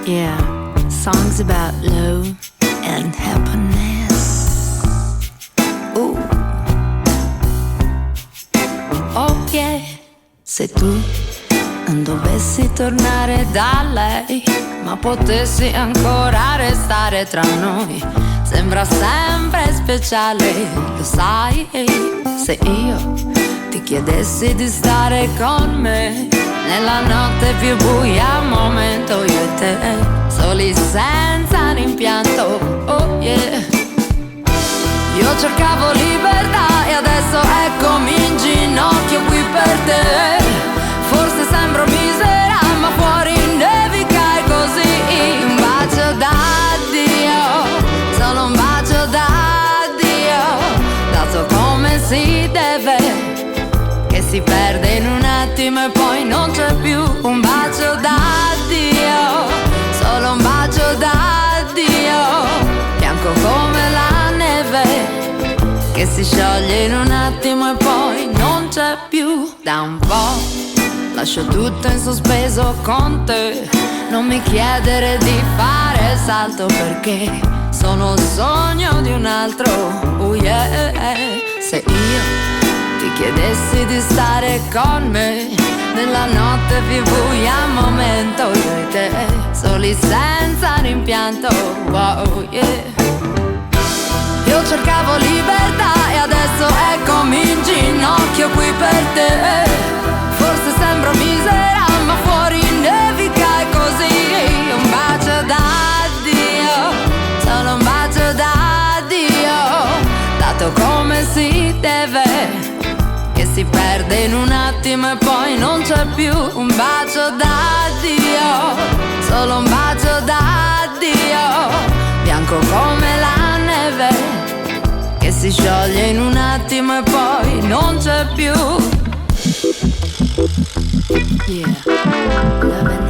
Yeah, songs about love and happiness. Ooh. Oh yeah, se tu non dovessi tornare da lei, ma potessi ancora restare tra noi, sembra sempre speciale, lo sai. Se io ti chiedessi di stare con me nella notte più buia, un momento io e te, soli senza rimpianto, oh yeah. Io cercavo libertà e adesso eccomi in ginocchio qui per te. Forse sembro misera ma fuori nevica e così. Un bacio d'addio, solo un bacio d'addio, dato come si deve, che si perde in un attimo e poi non c'è più. Un bacio d'addio, solo un bacio d'addio, bianco come la neve, che si scioglie in un attimo e poi non c'è più. Da un po' lascio tutto in sospeso con te, non mi chiedere di fare il salto perché sono il sogno di un altro, oh yeah. Se io ti chiedessi di stare con me nella notte più buia, un momento io e te, soli senza rimpianto, wow yeah. Io cercavo libertà e adesso eccomi in ginocchio qui per te. Forse sembro misera ma fuori nevica e così. Un bacio d'addio, solo un bacio d'addio, dato come si deve, che si perde in un attimo e poi non c'è più. Un bacio d'addio, solo un bacio d'addio, bianco come la neve, che si scioglie in un attimo e poi non c'è più. Yeah, love and